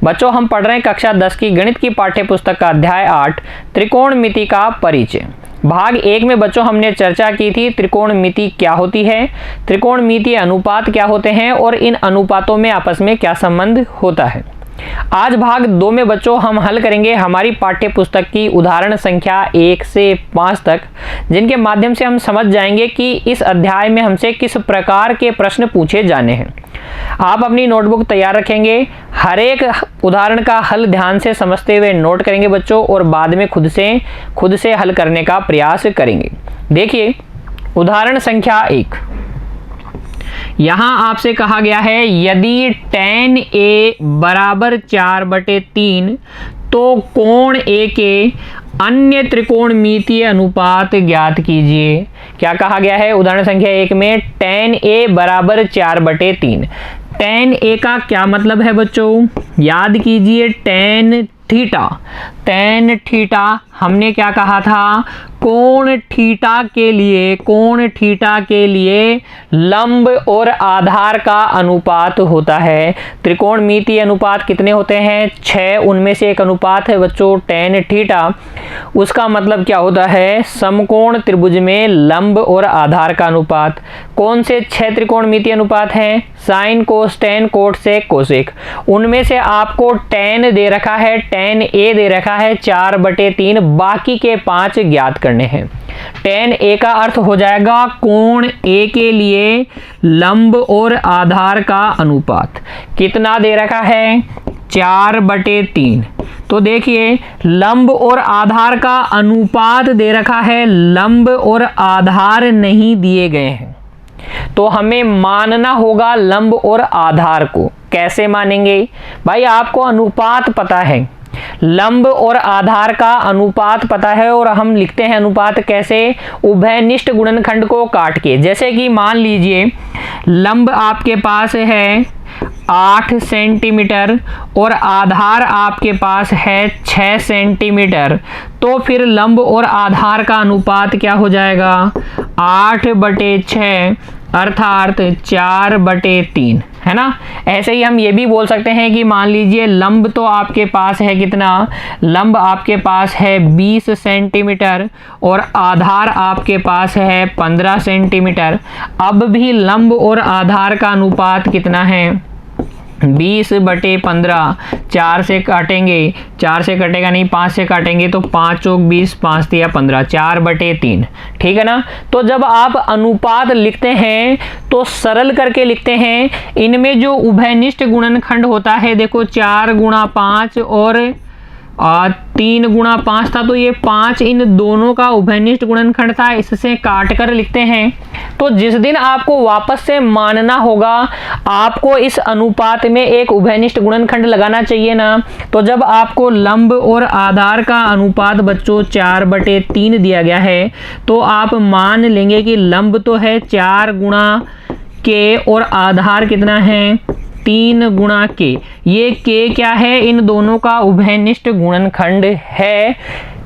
बच्चों हम पढ़ रहे हैं कक्षा 10 की गणित की पाठ्य पुस्तक का अध्याय 8 त्रिकोणमिति का परिचय। भाग 1 में बच्चों हमने चर्चा की थी त्रिकोणमिति क्या होती है, त्रिकोणमितीय अनुपात क्या होते हैं और इन अनुपातों में आपस में क्या संबंध होता है। आज भाग 2 में बच्चों हम हल करेंगे हमारी पाठ्य पुस्तक की उदाहरण संख्या 1 से 5 तक, जिनके माध्यम से हम समझ जाएंगे कि इस अध्याय में हमसे किस प्रकार के प्रश्न पूछे जाने हैं। आप अपनी नोटबुक तैयार रखेंगे, हर एक उदाहरण का हल ध्यान से समझते हुए नोट करेंगे बच्चों और बाद में खुद से हल करने का प्रयास करेंगे। देखिए उदाहरण संख्या 1, यहां आपसे कहा गया है यदि tan A बराबर 4/3 तो कोण A के अन्य त्रिकोणमितीय अनुपात ज्ञात कीजिए। क्या कहा गया है उदाहरण संख्या 1 में tan A बराबर 4/3। tan A का क्या मतलब है बच्चों, याद कीजिए tan थीटा हमने क्या कहा था, कोण थीटा के लिए लंब और आधार का अनुपात होता है। त्रिकोणमितीय अनुपात कितने होते हैं, 6, उनमें से एक अनुपात है बच्चों tan थीटा। उसका मतलब क्या होता है, समकोण त्रिभुज में लंब और आधार का अनुपात। कौन से 6 त्रिकोणमितीय अनुपात हैं, sine cos tan cot sec cosec. उनमें से आपको tan दे रखा है, tan A दे रखा है 4/3, बाकी के 5 ज्ञात करने हैं। tan A का अर्थ हो जाएगा कोण A के लिए लंब और आधार का अनुपात। कितना दे रखा है, 4/3। तो देखिए लंब और आधार का अनुपात दे रखा है, लंब और आधार नहीं दिए गए हैं, तो हमें मानना होगा लंब और आधार को। कैसे मानेंगे भाई, आपको अनुपात पता है, लंब और आधार का अनुपात पता है और हम लिखते हैं अनुपात कैसे, उभयनिष्ठ गुणनखंड को काट के। जैसे कि मान लीजिए लंब आपके पास है 8 सेंटीमीटर और आधार आपके पास है 6 सेंटीमीटर, तो फिर लंब और आधार का अनुपात क्या हो जाएगा, 8/6 अर्थात 4/3, है ना। ऐसे ही हम ये भी बोल सकते हैं कि मान लीजिए लंब तो आपके पास है कितना, लंब आपके पास है 20 सेंटीमीटर और आधार आपके पास है 15 सेंटीमीटर। अब भी लंब और आधार का अनुपात कितना है, 20/15। 4 से काटेंगे, 4 से कटेगा नहीं, 5 से काटेंगे तो 5 चौक 20, 5 तिया 15, 4/3, ठीक है ना। तो जब आप अनुपात लिखते हैं तो सरल करके लिखते हैं। इनमें जो उभयनिष्ठ गुणनखंड होता है, देखो 4 × 5 और 3 × 5 था, तो ये 5 इन दोनों का उभयनिष्ठ गुणनखंड था, इससे काट कर लिखते हैं। तो जिस दिन आपको वापस से मानना होगा, आपको इस अनुपात में एक उभयनिष्ठ गुणनखंड लगाना चाहिए ना। तो जब आपको लंब और आधार का अनुपात बच्चों 4/3 दिया गया है, तो आप मान लेंगे कि लंब तो है 4 × K और आधार कितना है 3 × K। ये K क्या है, इन दोनों का उभयनिष्ठ गुणनखंड है,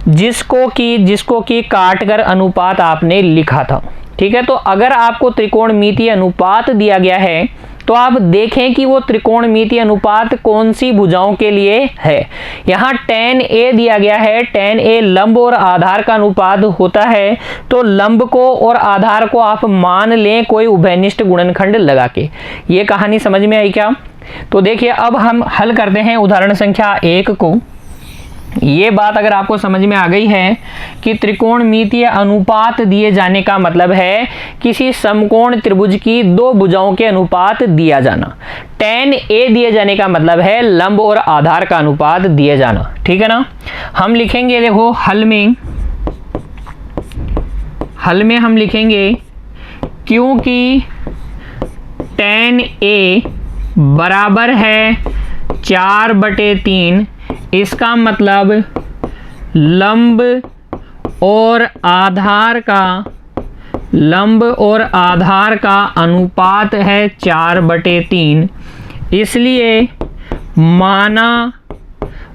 जिसको कि काट कर अनुपात आपने लिखा था, ठीक है। तो अगर आपको त्रिकोणमितीय अनुपात दिया गया है तो आप देखें कि वो त्रिकोणमितीय अनुपात कौन सी भुजाओं के लिए है। यहाँ tan A दिया गया है, tan A लंब और आधार का अनुपात होता है, तो लंब को और आधार को आप मान लें कोई उभयनिष्ठ गुणनखंड लगा के। ये कहानी समझ में आई क्या। तो देखिए अब हम हल करते हैं उदाहरण संख्या 1 को। ये बात अगर आपको समझ में आ गई है कि त्रिकोणमितीय अनुपात दिए जाने का मतलब है किसी समकोण त्रिभुज की 2 भुजाओं के अनुपात दिया जाना। tan A दिए जाने का मतलब है लंब और आधार का अनुपात दिए जाना, ठीक है ना। हम लिखेंगे, देखो हल में हम लिखेंगे क्योंकि tan A बराबर है 4/3, इसका मतलब लंब और आधार का अनुपात है 4/3। इसलिए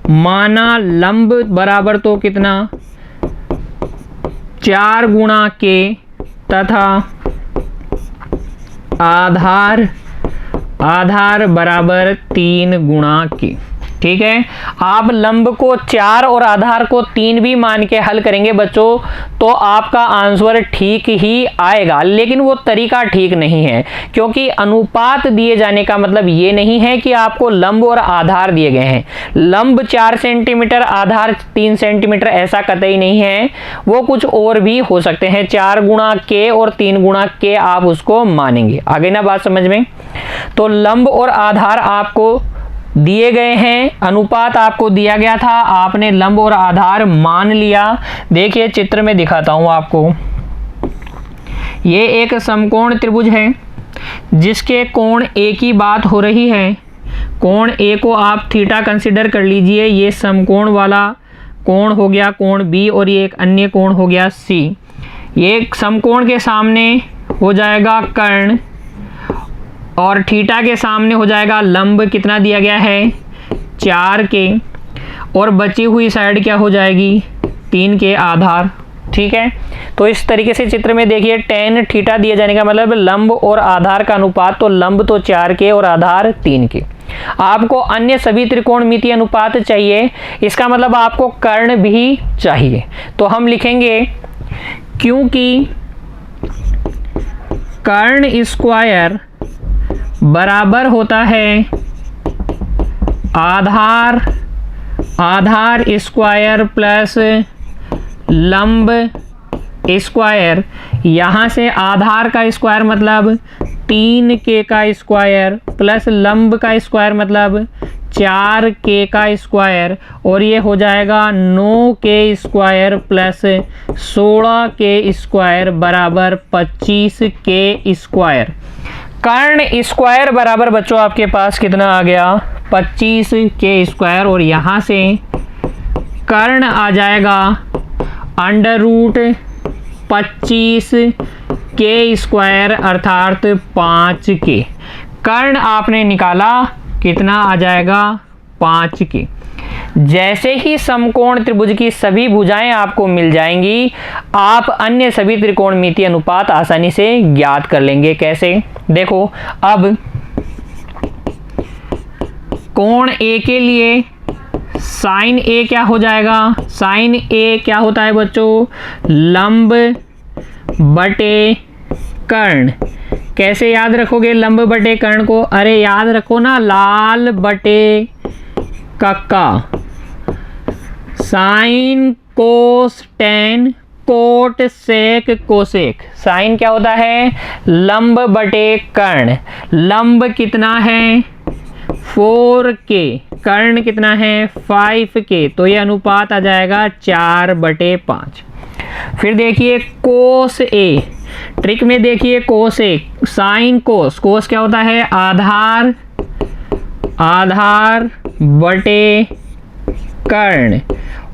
माना लंब बराबर तो कितना 4 × K तथा आधार बराबर 3 × K। ठीक है। आप लंब को 4 और आधार को 3 भी मान के हल करेंगे बच्चों तो आपका आंसर ठीक ही आएगा, लेकिन वो तरीका ठीक नहीं है, क्योंकि अनुपात दिए जाने का मतलब ये नहीं है कि आपको लंब और आधार दिए गए हैं। लंब 4 सेंटीमीटर, आधार 3 सेंटीमीटर ऐसा कतई नहीं है, वो कुछ और भी हो सकते हैं। 4 गुणा के और 3 गुणा के आप उसको मानेंगे। आगे ना बात समझ में। तो लंब और आधार आपको दिए गए हैं, अनुपात आपको दिया गया था, आपने लंब और आधार मान लिया। देखिए चित्र में दिखाता हूं आपको। ये एक समकोण त्रिभुज है जिसके कोण ए की बात हो रही है। कोण ए को आप थीटा कंसीडर कर लीजिए। ये समकोण वाला कोण हो गया कोण बी और ये एक अन्य कोण हो गया सी। ये समकोण के सामने हो जाएगा कर्ण और थीटा के सामने हो जाएगा लंब। कितना दिया गया है 4 के, और बची हुई साइड क्या हो जाएगी 3 के आधार। ठीक है, तो इस तरीके से चित्र में देखिए tan थीटा दिए जाने का मतलब लंब और आधार का अनुपात, तो लंब तो 4 के और आधार 3 के। आपको अन्य सभी त्रिकोणमितीय अनुपात चाहिए, इसका मतलब आपको कर्ण भी चाहिए। तो हम लिखेंगे क्योंकि कर्ण स्क्वायर बराबर होता है आधार स्क्वायर प्लस लंब स्क्वायर। यहाँ से आधार का स्क्वायर मतलब 3 के का स्क्वायर प्लस लंब का स्क्वायर मतलब 4 के का स्क्वायर, और ये हो जाएगा 9 के स्क्वायर प्लस 16 के स्क्वायर बराबर 25 के स्क्वायर। कर्ण स्क्वायर बराबर बच्चों आपके पास कितना आ गया 25 के स्क्वायर, और यहाँ से कर्ण आ जाएगा अंडर रूट 25 के स्क्वायर अर्थात 5 के। कर्ण आपने निकाला कितना आ जाएगा 5 के। जैसे ही समकोण त्रिभुज की सभी भुजाएं आपको मिल जाएंगी, आप अन्य सभी त्रिकोणमितीय अनुपात आसानी से ज्ञात कर लेंगे। कैसे देखो, अब कोण ए के लिए साइन ए क्या हो जाएगा, साइन ए क्या होता है बच्चों लंब बटे कर्ण। कैसे याद रखोगे लंब बटे कर्ण को, अरे याद रखो ना लाल बटे कक्का, sine cos tan cot sec cosec. Sine क्या होता है लंब बटे कर्ण। लंब कितना है 4 के, कर्ण कितना है 5 के, तो ये अनुपात आ जाएगा 4 बटे 5। फिर देखिए कोस ए, ट्रिक में देखिए कोस ए, साइन कोस, कोस क्या होता है आधार बटे कर्ण,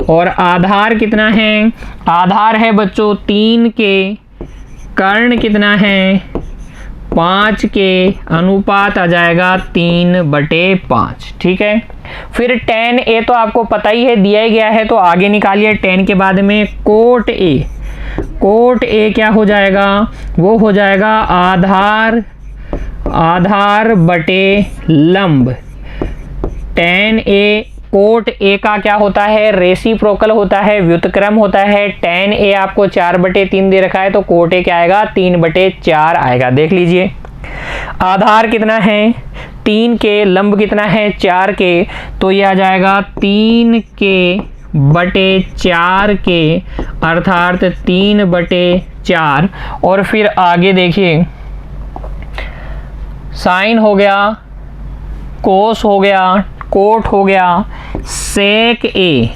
और आधार कितना है, आधार है बच्चों 3 के, कर्ण कितना है 5 के, अनुपात आ जाएगा 3 बटे 5। ठीक है, फिर tan a तो आपको पता ही है दिया ही गया है, तो आगे निकालिए tan के बाद में कोट a। कोट a क्या हो जाएगा, वो हो जाएगा आधार बटे लंब। tan a कोट a का क्या होता है रेसिप्रोकल होता है, व्युत्क्रम होता है। tan a आपको 4 बटे 3 दे रखा है, तो कोट a क्या आएगा 3 बटे 4 आएगा। देख लीजिए आधार कितना है 3 के, लंब कितना है 4 के, तो ये आ जाएगा 3 के बटे 4 के अर्थात 3 बटे 4। और फिर आगे देखिए साइन हो गया, कोस हो गया, कोट हो गया, सेक ए।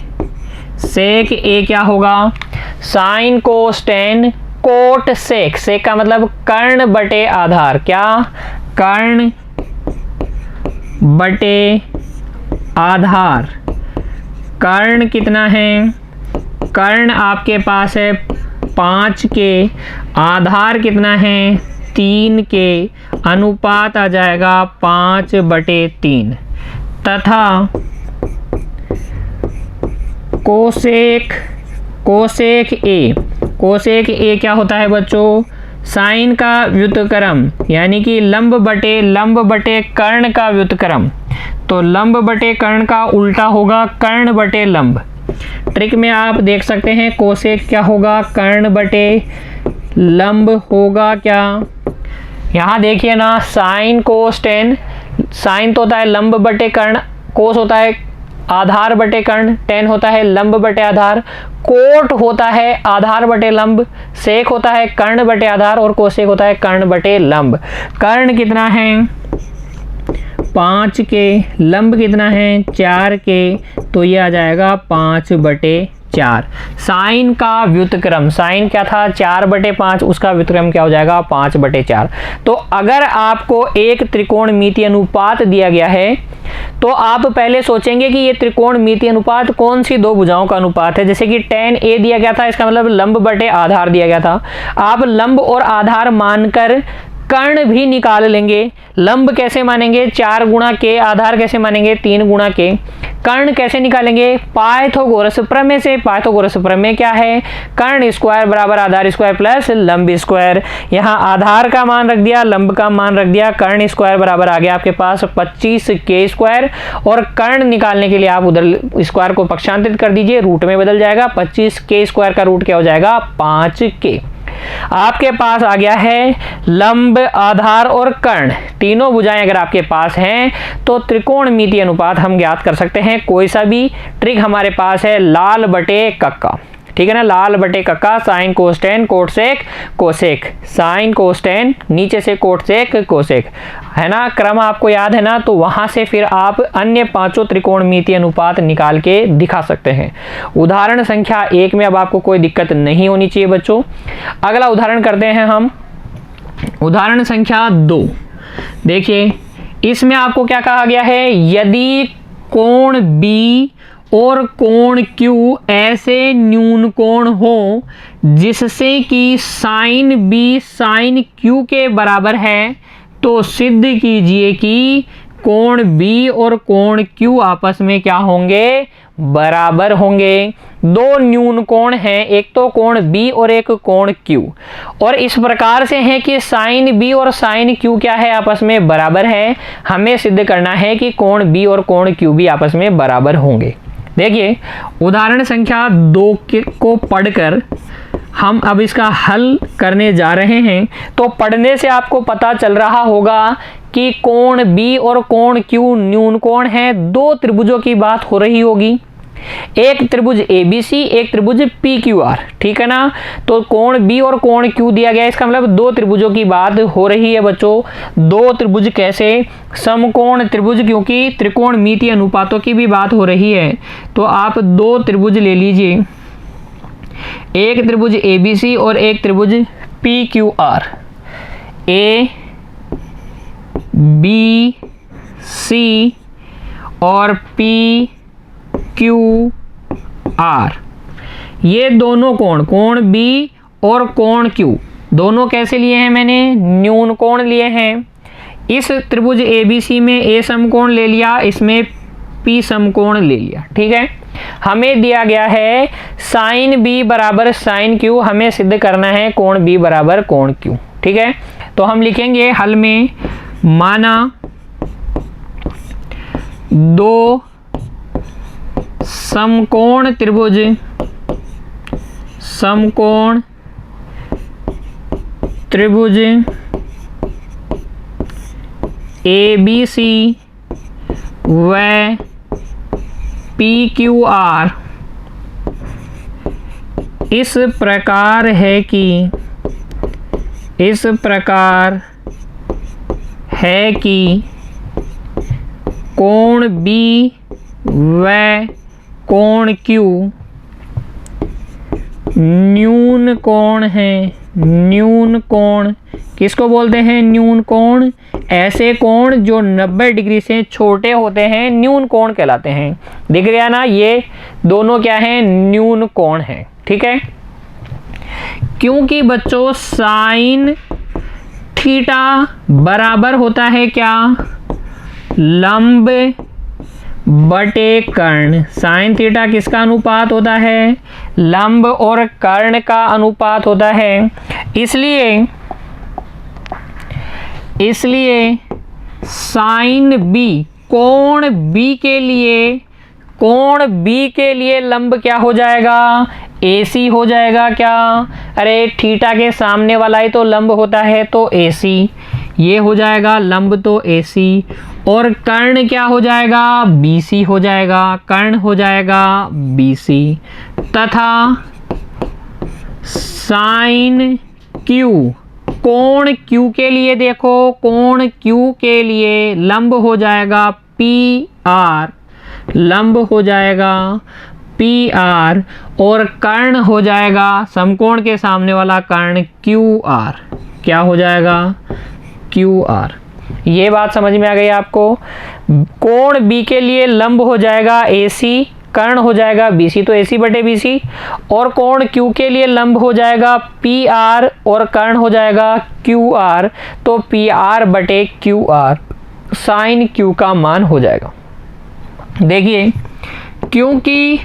सेक ए क्या होगा sine cos tan cot sec. Sec का मतलब कर्ण बटे आधार, क्या कर्ण बटे आधार। कर्ण कितना है, कर्ण आपके पास है 5 के, आधार कितना है 3 के, अनुपात आ जाएगा 5 बटे 3। तथा कोसेक ए, कोसेक ए क्या होता है बच्चों साइन का व्युत्क्रम, यानी कि लंब बटे कर्ण का व्युत्क्रम। तो लंब बटे कर्ण का उल्टा होगा कर्ण बटे लंब। ट्रिक में आप देख सकते हैं कोसेक क्या होगा, कर्ण बटे लंब होगा क्या। यहाँ देखिए ना, साइन कोस टेन, साइन तो होता है लंब बटे कर्ण, कोस होता है आधार बटे कर्ण, टेन होता है लंब बटे आधार, कोट होता है आधार बटे लंब, सेक होता है कर्ण बटे आधार और कोसेक होता है कर्ण बटे लंब। कर्ण कितना है 5 के, लंब कितना है 4 के, तो ये आ जाएगा 5/4। साइन का व्युत्क्रम, साइन क्या था 4/5, उसका व्युत्क्रम क्या हो जाएगा 5/4। तो अगर आपको एक त्रिकोणमितीय अनुपात दिया गया है तो आप पहले सोचेंगे कि ये त्रिकोणमितीय अनुपात कौन सी दो भुजाओं का अनुपात है। जैसे कि tan a दिया गया था, इसका मतलब लंब बटे आधार दिया गया था। आप लंब और आधार मानकर कर्ण भी निकाल लेंगे। लंब कैसे मानेंगे 4 गुणा के, आधार कैसे मानेंगे 3 गुणा के, कर्ण कैसे निकालेंगे पाइथागोरस प्रमेय से। पाइथागोरस प्रमेय क्या है, कर्ण स्क्वायर बराबर आधार स्क्वायर प्लस लंब स्क्वायर। यहाँ आधार का मान रख दिया, लंब का मान रख दिया, कर्ण स्क्वायर बराबर आ गया आपके पास 25k स्क्वायर। और कर्ण निकालने के लिए आप उधर स्क्वायर को पक्षांतरित कर दीजिए, रूट में बदल जाएगा। 25k स्क्वायर का रूट क्या हो जाएगा 5k। आपके पास आ गया है लंब, आधार और कर्ण, तीनों भुजाएं अगर आपके पास हैं तो त्रिकोणमितीय अनुपात हम ज्ञात कर सकते हैं कोई सा भी। ट्रिक हमारे पास है लाल बटे कक्का, ठीक है ना, लाल बटे कक्का, साइन कोसटेन कोटसेक कोसेक, साइन कोसटेन नीचे से कोटसेक कोसेक, है ना, क्रम आपको याद है ना। तो वहां से फिर आप अन्य 5 त्रिकोणमितीय अनुपात निकाल के दिखा सकते हैं। उदाहरण संख्या 1 में अब आपको कोई दिक्कत नहीं होनी चाहिए बच्चों। अगला उदाहरण करते हैं हम, उदाहरण संख्या 2। देखिए इसमें आपको क्या कहा गया है, यदि कोण B और कोण Q ऐसे न्यून कोण हो जिससे कि साइन B साइन Q के बराबर है, तो सिद्ध कीजिए कि कोण B और कोण Q आपस में क्या होंगे, बराबर होंगे। दो न्यून कोण हैं, एक तो कोण B और एक कोण Q, और इस प्रकार से है कि साइन B और साइन Q क्या है, आपस में बराबर है। हमें सिद्ध करना है कि कोण B और कोण Q भी आपस में बराबर होंगे। देखिए उदाहरण संख्या 2 को पढ़कर हम अब इसका हल करने जा रहे हैं। तो पढ़ने से आपको पता चल रहा होगा कि कोण B और कोण Q न्यून कोण है। दो त्रिभुजों की बात हो रही होगी, एक त्रिभुज ABC, एक त्रिभुज PQR, ठीक है ना। तो कोण B और कोण Q दिया गया है, इसका मतलब दो त्रिभुजों की बात हो रही है बच्चों। दो त्रिभुज कैसे, समकोण त्रिभुज, क्योंकि त्रिकोणमितीय अनुपातों की भी बात हो रही है। तो आप दो त्रिभुज ले लीजिए, एक त्रिभुज ABC और एक त्रिभुज PQR। ABC और PQR, ये दोनों कोण, कोण B और कोण Q दोनों कैसे लिए हैं मैंने, न्यून कोण लिए हैं। इस त्रिभुज ABC में A समकोण ले लिया, इसमें P समकोण ले लिया, ठीक है। हमें दिया गया है साइन B बराबर साइन Q, हमें सिद्ध करना है कोण B बराबर कोण Q, ठीक है। तो हम लिखेंगे हल में, माना दो समकोण त्रिभुज, समकोण त्रिभुज ABC व PQR इस प्रकार है कि, इस प्रकार है कि कोण B व कोण Q न्यून कोण है। न्यून कोण किसको बोलते हैं, न्यून कोण, ऐसे कोण जो 90 डिग्री से छोटे होते हैं न्यून कोण कहलाते हैं। दिख गया ना, ये दोनों क्या हैं, न्यून कोण हैं, ठीक है। क्योंकि बच्चों साइन थीटा बराबर होता है क्या, लंब बटे कर्ण। साइन थीटा किसका अनुपात होता है, लंब और कर्ण का अनुपात होता है। इसलिए साइन B कोण बी के लिए लंब क्या हो जाएगा, AC हो जाएगा क्या, अरे थीटा के सामने वाला ही तो लंब होता है तो AC, ये हो जाएगा लंब तो AC, और कर्ण क्या हो जाएगा, BC हो जाएगा, कर्ण हो जाएगा BC, तथा साइन Q, कोण Q के लिए देखो, कोण Q के लिए लंब हो जाएगा PR, लंब हो जाएगा PR, और कर्ण हो जाएगा समकोण के सामने वाला कर्ण QR, क्या हो जाएगा QR। ये बात समझ में आ गई आपको। कोण B के लिए लंब हो जाएगा AC, कर्ण हो जाएगा BC, तो AC बटे BC, और कोण Q के लिए लंब हो जाएगा PR और कर्ण हो जाएगा QR, तो PR बटे QR साइन Q का मान हो जाएगा। देखिए, क्योंकि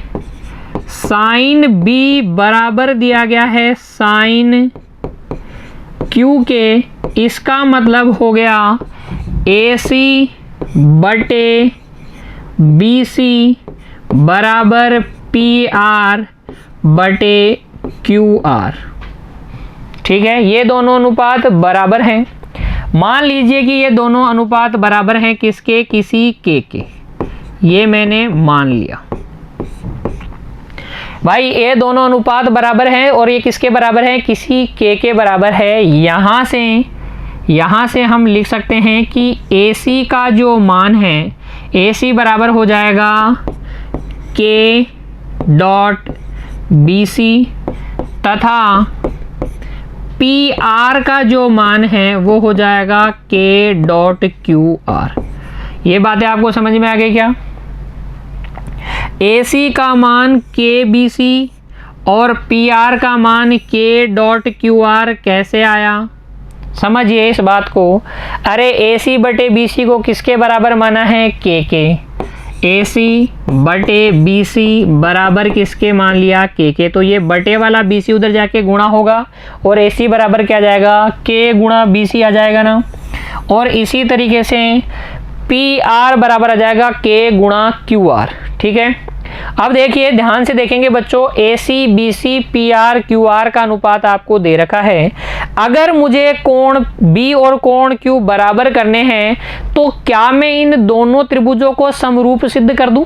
साइन B बराबर दिया गया है साइन Q के, इसका मतलब हो गया AC बटे BC बराबर PR बटे QR। ठीक है, ये दोनों अनुपात बराबर हैं। मान लीजिए कि ये दोनों अनुपात बराबर हैं किसके, किसी के, ये मैंने मान लिया। भाई ये दोनों अनुपात बराबर हैं और ये किसके बराबर है, किसी के बराबर है। यहाँ से हम लिख सकते हैं कि AC का जो मान है, AC बराबर हो जाएगा K डॉट BC, तथा PR का जो मान है वो हो जाएगा K डॉट QR। ये बातें आपको समझ में आ गई क्या। AC का मान KBC और PR का मान K डॉट QR कैसे आया, समझिए इस बात को। अरे AC बटे BC को किसके बराबर माना है, K के। AC बटे BC बराबर किसके मान लिया, K के, तो ये बटे वाला BC उधर जाके गुणा होगा और AC बराबर क्या जाएगा, K गुणा BC आ जाएगा ना। और इसी तरीके से PR बराबर आ जाएगा K गुणा QR। ठीक है, अब देखिए ध्यान से देखेंगे बच्चों, AC BC PR QR का अनुपात आपको दे रखा है। अगर मुझे कोण B और कोण Q बराबर करने हैं तो क्या मैं इन दोनों त्रिभुजों को समरूप सिद्ध कर दूं।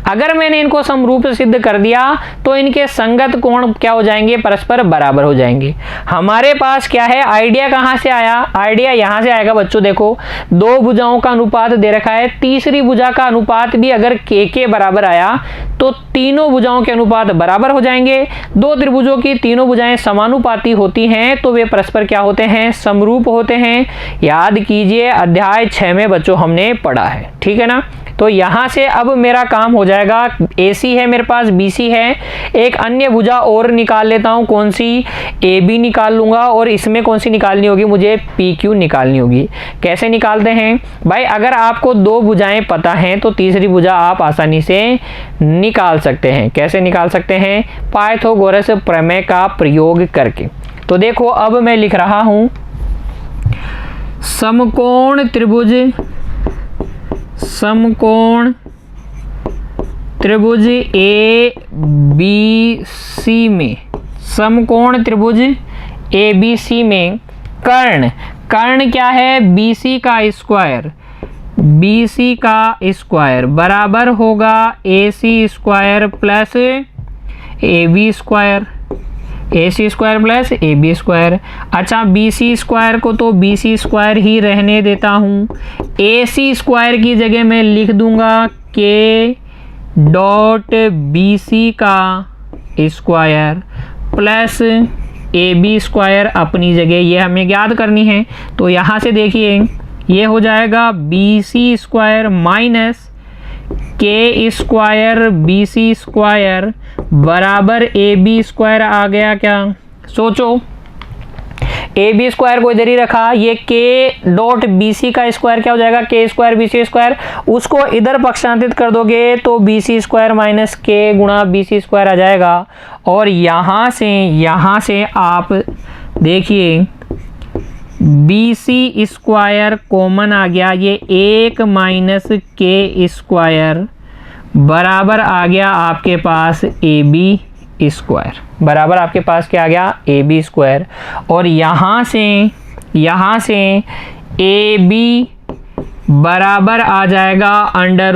अगर मैंने इनको समरूप सिद्ध कर दिया तो इनके संगत कोण क्या हो जाएंगे, परस्पर बराबर हो जाएंगे। हमारे पास क्या है, आइडिया कहां से आया, आइडिया यहां से आएगा बच्चों। देखो, दो भुजाओं का अनुपात दे रखा है, तीसरी भुजा का अनुपात भी अगर के बराबर आया तो तीनों भुजाओं के अनुपात बराबर हो जाएंगे। दो त्रिभुजों की तीनों भुजाएं समानुपाती होती हैं तो वे परस्पर क्या होते हैं, समरूप होते हैं। याद कीजिए अध्याय 6 में बच्चों हमने पढ़ा है। ठीक है ना। तो यहां से अब मेरा काम हो जाएगा, AC है मेरे पास, BC है, एक अन्य भुजा और निकाल लेता हूं, कौन सी, AB निकाल लूंगा, और इसमें कौन सी निकालनी होगी, मुझे PQ निकालनी होगी। कैसे निकालते हैं भाई, अगर आपको दो भुजाएं पता हैं तो तीसरी भुजा आप आसानी से निकाल सकते हैं। कैसे निकाल सकते हैं, पाइथागोरस प्रमेय का प्रयोग करके। तो देखो अब मैं लिख रहा हूं, समकोण त्रिभुज ABC में, समकोण त्रिभुज ABC में कर्ण क्या है, BC का स्क्वायर बराबर होगा AC square plus AB square, AC square plus AB square. अच्छा, BC स्क्वायर को तो BC स्क्वायर ही रहने देता हूँ, AC स्क्वायर की जगह मैं लिख दूंगा K डॉट BC का स्क्वायर प्लस AB स्क्वायर अपनी जगह, ये हमें याद करनी है। तो यहाँ से देखिए ये हो जाएगा BC square minus K square BC square बराबर AB स्क्वायर आ गया क्या, सोचो। AB स्क्वायर को इधर ही रखा, ये K डॉट BC का स्क्वायर क्या हो जाएगा, K स्क्वायर BC स्क्वायर, उसको इधर पक्षांतरित कर दोगे तो BC स्क्वायर माइनस K गुणा BC स्क्वायर आ जाएगा। और यहाँ से आप देखिए बी सी स्क्वायर कॉमन आ गया, ये 1 माइनस के स्क्वायर बराबर आ गया आपके पास ए बी स्क्वायर, बराबर आपके पास क्या आ गया, ए बी स्क्वायर। और यहाँ से ए बी बराबर आ जाएगा under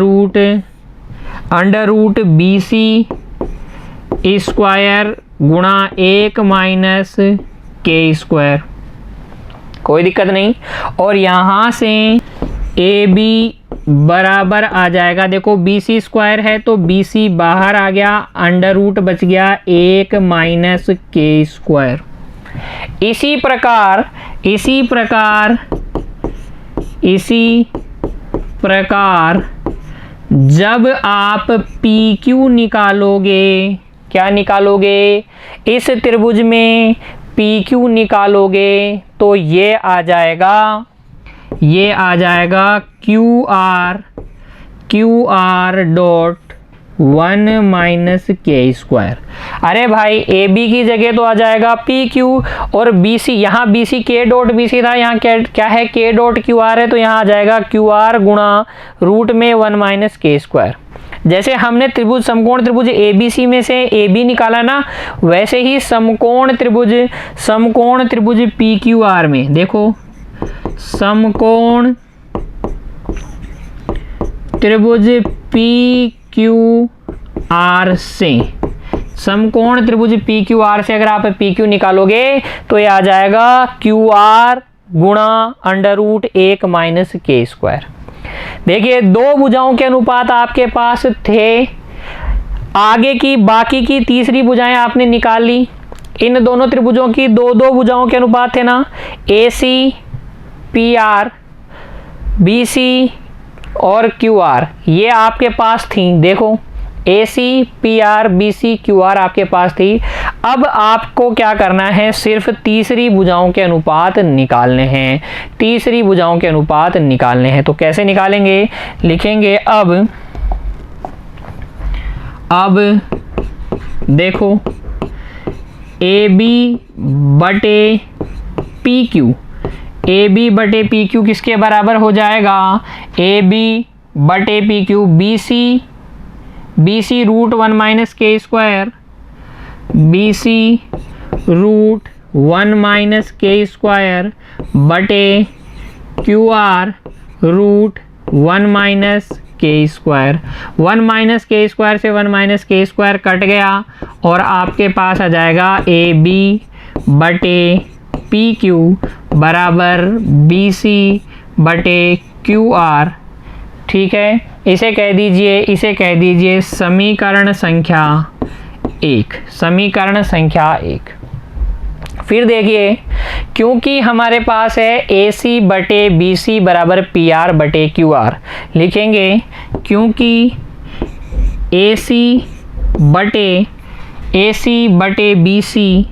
root B C square गुणा 1 माइनस के स्क्वायर, कोई दिक्कत नहीं। और यहाँ से ए बी बराबर आ जाएगा, देखो बी सी स्क्वायर है तो बी सी बाहर आ गया, अंडर रूट बच गया 1 माइनस के स्क्वायर। इसी प्रकार जब आप पी क्यू निकालोगे, क्या निकालोगे, इस त्रिभुज में पी क्यू निकालोगे तो ये आ जाएगा Q R dot 1 minus K square. अरे भाई ए बी की जगह तो आ जाएगा पी क्यू, और बी सी, यहाँ बी सी के डॉट बी सी था, यहाँ क्या है के डॉट क्यू आर है, तो यहाँ आ जाएगा क्यू आर गुणा रूट में 1 माइनस के स्क्वायर। जैसे हमने त्रिभुज समकोण त्रिभुज ए बी सी में से ए बी निकाला ना, वैसे ही समकोण त्रिभुज पी क्यू आर में देखो, समकोण त्रिभुज पी क्यू आर से, समकोण त्रिभुज पी क्यू आर से अगर आप पी क्यू निकालोगे तो ये आ जाएगा क्यू आर गुणा under root 1 minus K square. देखिए दो भुजाओं के अनुपात आपके पास थे, आगे की बाकी की तीसरी भुजाएं आपने निकाल ली। इन दोनों त्रिभुजों की दो भुजाओं के अनुपात थे ना, A C P R, B C और क्यू आर, ये आपके पास थी। देखो A C P R B C Q R आपके पास थी। अब आपको क्या करना है, सिर्फ तीसरी भुजाओं के अनुपात निकालने हैं, तो कैसे निकालेंगे, लिखेंगे अब देखो ए बी बटे पी क्यू, ए बी बटे पी क्यू किसके बराबर हो जाएगा, ए बी बटे P Q B C root 1 minus K square, B C root 1 minus K square बटे Q R root 1 minus K square. 1 minus K square से 1 minus K square cut गया और आपके पास आ जाएगा ए बी बटे P Q बराबर B C बटे Q are. ठीक है, इसे कह दीजिए समीकरण संख्या 1। फिर देखिए, क्योंकि हमारे पास है ए सी बटे बी सी बराबर पी आर बटे क्यू आर, लिखेंगे क्योंकि ए सी बटे बी सी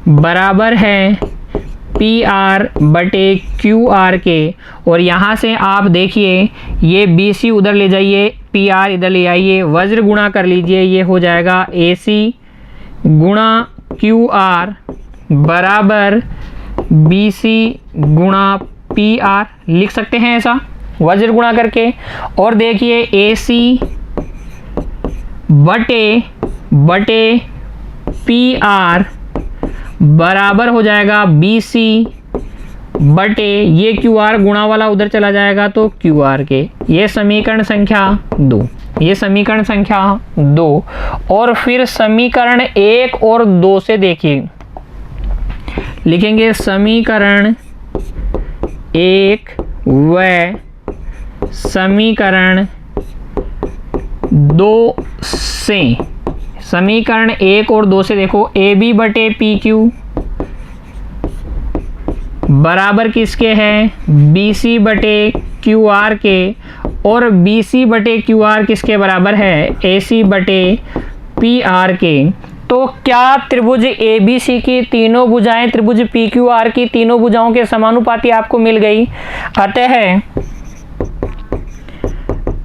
बराबर है पी आर बटे क्यू आर के, और यहाँ से आप देखिए ये बी सी उधर ले जाइए, पी आर इधर ले आइए, वज्र गुणा कर लीजिए, ये हो जाएगा ए सी गुणा क्यू आर बराबर बी सी गुणा पी आर, लिख सकते हैं ऐसा वज्र गुणा करके। और देखिए ए सी बटे पी आर बराबर हो जाएगा बी सी बटे ये क्यू आर गुणा वाला उधर चला जाएगा तो क्यू आर के। ये समीकरण संख्या 2। और फिर समीकरण 1 और 2 से देखिए, लिखेंगे समीकरण 1 व समीकरण 2 से, समीकरण 1 और 2 से देखो ए बी बटे पी क्यू बराबर किसके हैं, बी सी बटे क्यू आर के, और बी सी बटे क्यू आर किसके बराबर है, ए सी बटे पी आर के। तो क्या त्रिभुज ए बी सी की तीनों भुजाएं त्रिभुज पी क्यू आर की तीनों भुजाओं के समानुपाती आपको मिल गई। अतः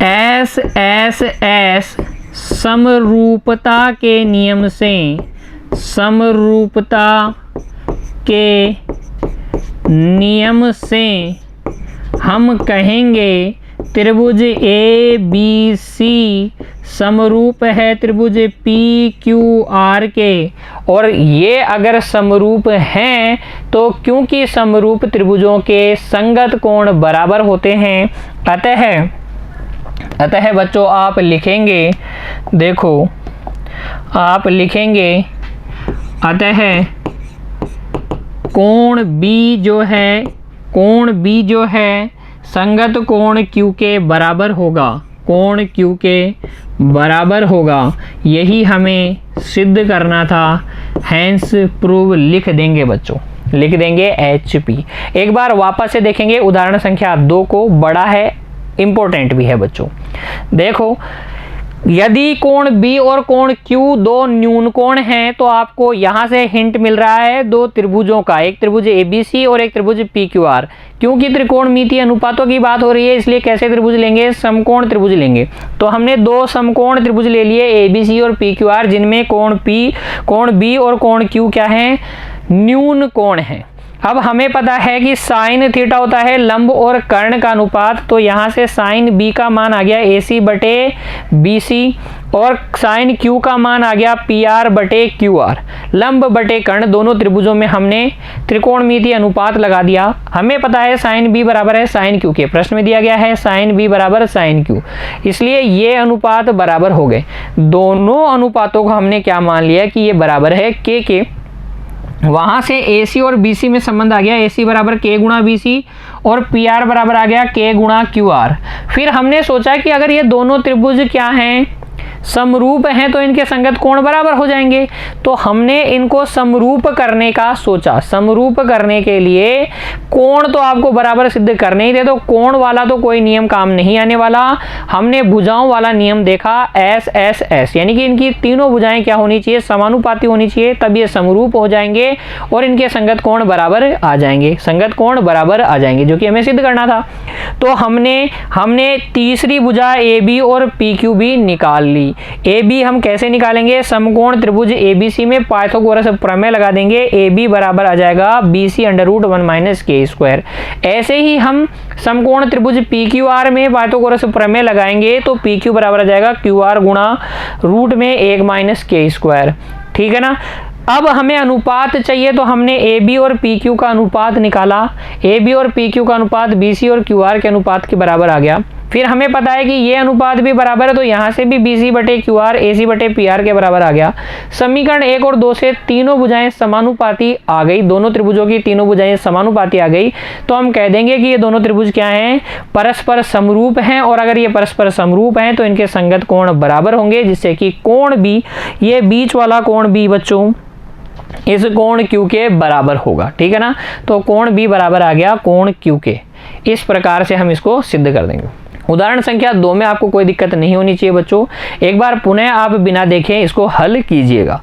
एस एस एस समरूपता के नियम से हम कहेंगे त्रिभुज ए बी सी समरूप है त्रिभुज पी क्यू आर के। और ये अगर समरूप हैं तो क्योंकि समरूप त्रिभुजों के संगत कोण बराबर होते हैं, अतः बच्चों आप लिखेंगे, देखो आप लिखेंगे अतः कोण बी जो है संगत कोण क्यू के बराबर होगा, कोण क्यू के बराबर होगा। यही हमें सिद्ध करना था, हैंस प्रूव लिख देंगे बच्चों, लिख देंगे HP। एक बार वापस से देखेंगे उदाहरण संख्या 2 को, बड़ा है, इंपॉर्टेंट भी है बच्चों। देखो यदि कोण B और कोण Q दो न्यून कोण हैं तो आपको यहाँ से हिंट मिल रहा है दो त्रिभुजों का, एक त्रिभुज ABC और एक त्रिभुज PQR। क्योंकि त्रिकोणमितीय अनुपातों की बात हो रही है इसलिए कैसे त्रिभुज लेंगे, समकोण त्रिभुज लेंगे। तो हमने दो समकोण त्रिभुज ले लिए ABC और PQR, जिनमें कोण B और कोण Q क्या है, न्यून कोण है। अब हमें पता है कि साइन थीटा होता है लंब और कर्ण का अनुपात, तो यहाँ से साइन B का मान आ गया AC बटे BC और साइन Q का मान आ गया PR बटे QR। लंब बटे कर्ण दोनों त्रिभुजों में हमने त्रिकोणमितीय अनुपात लगा दिया। हमें पता है साइन B बराबर है साइन Q के, प्रश्न में दिया गया है साइन B बराबर साइन Q, इसलिए ये अनुपात बराबर हो गए। दोनों अनुपातों को हमने क्या मान लिया कि ये बराबर है K के। वहां से AC और BC में संबंध आ गया, AC बराबर K गुणा BC और PR बराबर आ गया K गुणा QR। फिर हमने सोचा कि अगर ये दोनों त्रिभुज क्या हैं, समरूप हैं, तो इनके संगत कोण बराबर हो जाएंगे। तो हमने इनको समरूप करने का सोचा। समरूप करने के लिए कोण तो आपको बराबर सिद्ध करने ही थे, तो कोण वाला तो कोई नियम काम नहीं आने वाला। हमने भुजाओं वाला नियम देखा, S, यानी कि इनकी तीनों भुजाएं क्या होनी चाहिए, समानुपाती होनी चाहिए, तब ये समरूप हो जाएंगे और इनके संगत कोण बराबर आ जाएंगे, संगत कोण बराबर आ जाएंगे, जो कि हमें सिद्ध करना था। तो हमने तीसरी भुजा AB और PQ भी निकाल ली। AB हम कैसे निकालेंगे, समकोण त्रिभुज ABC में पाइथागोरस प्रमेय लगा देंगे, AB बराबर आ जाएगा BC √1 - k²। ऐसे ही हम समकोण त्रिभुज PQR में पाइथागोरस प्रमेय लगाएंगे तो PQ बराबर आ जाएगा QR गुणा √1 - k²। ठीक है ना। अब हमें अनुपात चाहिए तो हमने AB और PQ का अनुपात निकाला, AB और PQ का अनुपात BC और QR के अनुपात के बराबर आ गया। फिर हमें पता है कि ये अनुपात भी बराबर है, तो यहाँ से भी BC बटे QR AC बटे PR के बराबर आ गया। समीकरण 1 और 2 से तीनों भुजाएं समानुपाती आ गई, दोनों त्रिभुजों की तीनों भुजाएं समानुपाती आ गई, तो हम कह देंगे कि ये दोनों त्रिभुज क्या हैं, परस्पर समरूप हैं। और अगर ये परस्पर समरूप हैं तो इनके संगत कोण बराबर होंगे, जिससे कि कोण B, ये बीच वाला कोण B बच्चों इस कोण Q के बराबर होगा। ठीक है ना। तो कोण B बराबर आ गया कोण Q के। इस प्रकार से हम इसको सिद्ध कर देंगे। उदाहरण संख्या 2 में आपको कोई दिक्कत नहीं होनी चाहिए बच्चों। एक बार पुनः आप बिना देखे इसको हल कीजिएगा।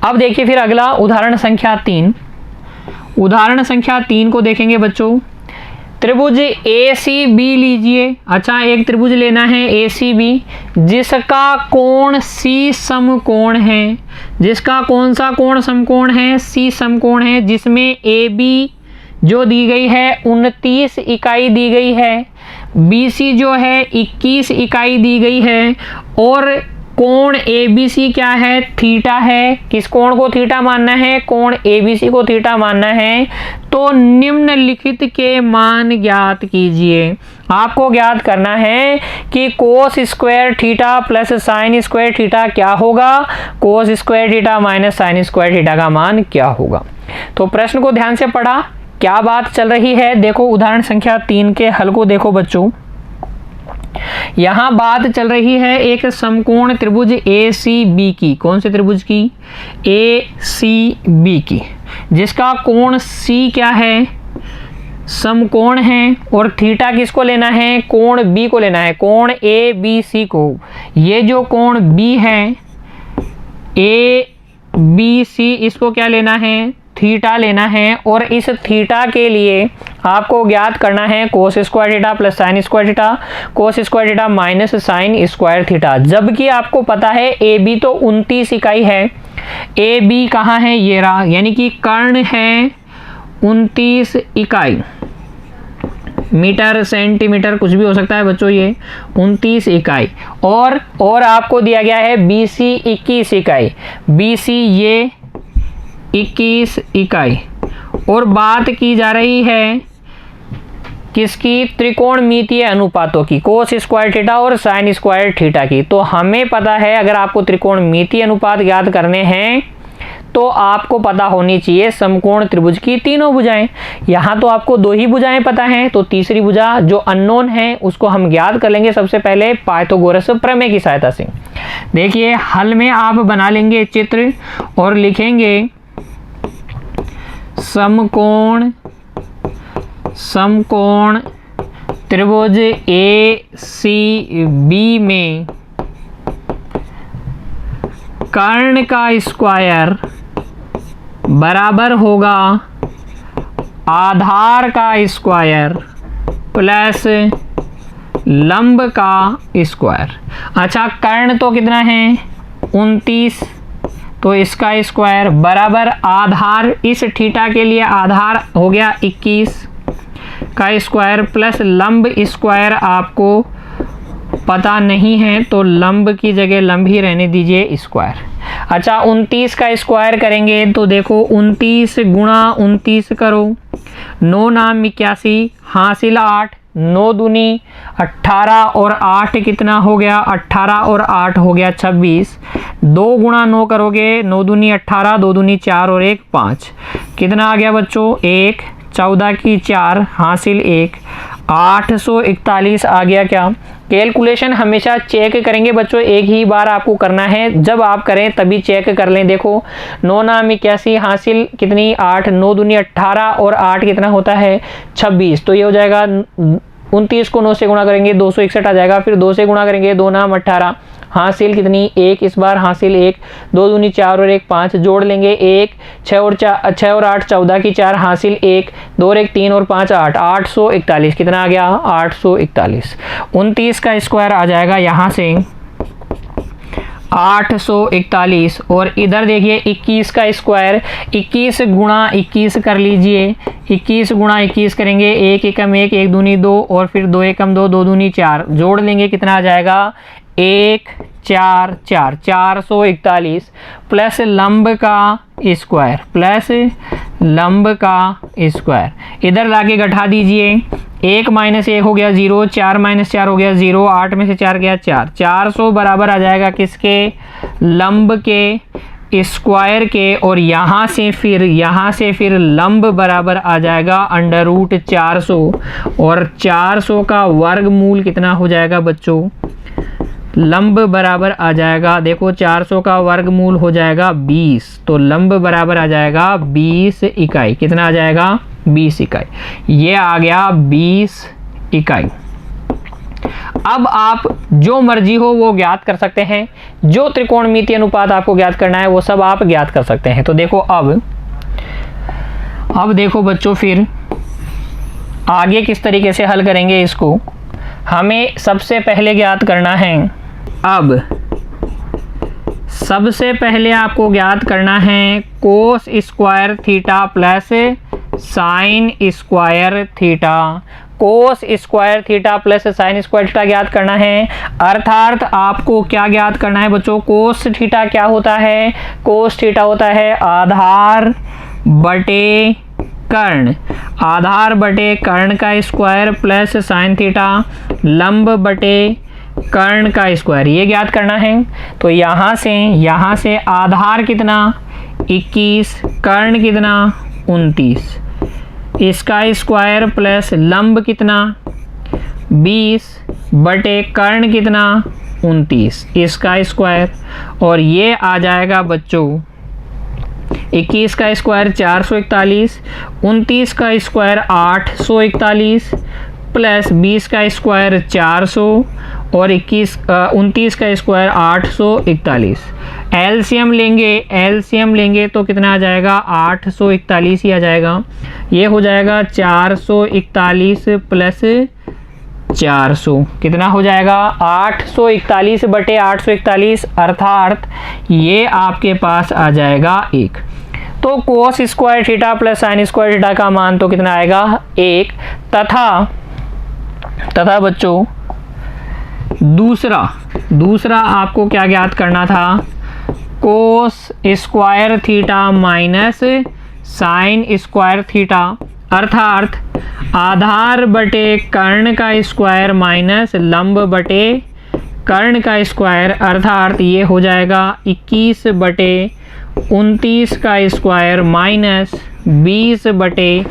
अब देखिए फिर अगला उदाहरण संख्या 3। उदाहरण संख्या 3 को देखेंगे बच्चों। त्रिभुज ACB लीजिए। अच्छा, एक त्रिभुज लेना है ACB जिसका कोण C समकोण है। जिसका कौन सा कोण समकोण है, C समकोण है, जिसमें AB जो दी गई है 29 इकाई दी गई है, BC जो है 21 इकाई दी गई है और कोण ABC क्या है, थीटा है। किस कोण को थीटा मानना है, कोण ABC को थीटा मानना है। तो निम्नलिखित के मान ज्ञात कीजिए। आपको ज्ञात करना है कि cos square theta plus sine square theta क्या होगा, cos square theta minus sine square theta का मान क्या होगा। तो प्रश्न को ध्यान से पढ़ा, क्या बात चल रही है। देखो उदाहरण संख्या 3 के हल को देखो बच्चों। यहां बात चल रही है एक समकोण त्रिभुज ACB की। कौन से त्रिभुज की, ACB की, जिसका कोण C क्या है, समकोण है। और थीटा किसको लेना है, कोण B को लेना है, कोण ABC को। ये जो कोण B है ABC, इसको क्या लेना है, थीटा लेना है। और इस थीटा के लिए आपको ज्ञात करना है cos square theta plus sine square theta, cos square theta minus sine square theta. जबकि आपको पता है AB तो 29 इकाई है, AB कहाँ है, ये रहा, यानी कि कर्ण है 29 इकाई, मीटर सेंटीमीटर कुछ भी हो सकता है बच्चों, ये 29 इकाई। और आपको दिया गया है BC 21 इकाई, BC ये 21 इकाई। और बात की जा रही है किसकी? त्रिकोणमितीय अनुपातों की, कोस स्क्वायर थीटा और साइन स्क्वायर थीटा की। तो हमें पता है अगर आपको त्रिकोणमितीय अनुपात ज्ञात करने हैं तो आपको पता होनी चाहिए समकोण त्रिभुज की तीनों भुजाएं। यहाँ तो आपको 2 ही भुजाएं पता हैं, तो तीसरी भुजा जो अननोन है उसको हम ज्ञात कर लेंगे सबसे पहले पाइथागोरस प्रमेय की सहायता से। देखिए हल में आप बना लेंगे चित्र और लिखेंगे समकोण त्रिभुज ACB में कर्ण का स्क्वायर बराबर होगा आधार का स्क्वायर प्लस लंब का स्क्वायर। अच्छा कर्ण तो कितना है? 29, तो इसका स्क्वायर बराबर आधार, इस थीटा के लिए आधार हो गया 21 का स्क्वायर प्लस लंब स्क्वायर आपको पता नहीं है तो लंब की जगह लंब ही रहने दीजिए स्क्वायर। अच्छा 29 का स्क्वायर करेंगे तो देखो 29 गुणा 29 करो, 9 नाम 81 हासिल 8, 9 दूनी 18 और 8 कितना हो गया? 18 और 8 हो गया 26। 2 गुणा 9 करोगे, 9 दूनी 18, 2 दूनी 4 और 1 5, कितना आ गया बच्चों? 1, 14 की 4 हासिल 1, 841 आ गया। क्या कैलकुलेशन हमेशा चेक करेंगे बच्चों, एक ही बार आपको करना है, जब आप करें तभी चेक कर लें। देखो 9 नाम 81 हासिल कितनी 8, 9 दूनी 18 और 8 कितना होता है 26, तो ये हो जाएगा 29 को 9 से गुणा करेंगे 261 आ जाएगा, फिर 2 से गुणा करेंगे 2 नाम 18 हासिल कितनी 1, इस बार हासिल 1, 2 दूनी 4 और 1 5, जोड़ लेंगे 1, 6 और 8 14 की 4 हासिल 1, 2 और 1 3 और 5 8, 841 कितना आ गया? 841। 29 का स्क्वायर आ जाएगा यहाँ से 841 और इधर देखिए 21 का स्क्वायर, 21 गुणा 21 कर लीजिए, 21 गुणा 21 करेंगे 1 एकम 1, 1 दूनी 2 और फिर 2 एकम 2, 2 दूनी 4, जोड़ लेंगे कितना आ जाएगा? 1 4 4, 441 प्लस लंब का स्क्वायर, प्लस लंब का स्क्वायर, इधर लाके घटा दीजिए, 1 माइनस 1 हो गया 0, 4 माइनस 4 हो गया 0, 8 में से 4 गया 4, 400 बराबर आ जाएगा किसके? लंब के स्क्वायर के। और यहाँ से फिर लंब बराबर आ जाएगा अंडर रूट 400 और 400 का वर्गमूल कितना हो जाएगा बच्चों? लंब बराबर आ जाएगा, देखो 400 का वर्गमूल हो जाएगा 20, तो लंब बराबर आ जाएगा 20 इकाई। कितना आ जाएगा? 20 इकाई। ये आ गया 20 इकाई। अब आप जो मर्जी हो वो ज्ञात कर सकते हैं, जो त्रिकोणमितीय अनुपात आपको ज्ञात करना है वो सब आप ज्ञात कर सकते हैं। तो देखो अब देखो बच्चों, फिर आगे किस तरीके से हल करेंगे इसको। हमें सबसे पहले ज्ञात करना है, अब सबसे पहले आपको ज्ञात करना है cos square theta plus sine square theta. Cos square theta plus sine square theta ज्ञात करना है, अर्थात आपको क्या ज्ञात करना है बच्चों? कोस थीटा क्या होता है? कोस थीटा होता है आधार बटे कर्ण, आधार बटे कर्ण का स्क्वायर प्लस साइन थीटा लंब बटे कर्ण का स्क्वायर, ये ज्ञात करना है। तो यहाँ से आधार कितना? 21, कर्ण कितना? 29, इसका स्क्वायर प्लस लंब कितना? 20 बटे कर्ण कितना? 29, इसका स्क्वायर, और ये आ जाएगा बच्चों 21 का स्क्वायर 441, 29 का स्क्वायर 841 प्लस 20 का स्क्वायर 400 और 29 का स्क्वायर 841। एलसीएम लेंगे तो कितना आ जाएगा? 841 ही आ जाएगा। ये हो जाएगा 441 प्लस 400, कितना हो जाएगा? 841 बटे 841, अर्थात ये आपके पास आ जाएगा 1। तो cos square theta plus sine square theta का मान तो कितना आएगा 1। तथा बच्चों दूसरा आपको क्या ज्ञात करना था, cos square theta minus sine square theta, अर्थात आधार बटे कर्ण का स्क्वायर माइनस लंब बटे कर्ण का स्क्वायर, अर्थात ये हो जाएगा 21 बटे 29 का स्क्वायर माइनस 20 बटे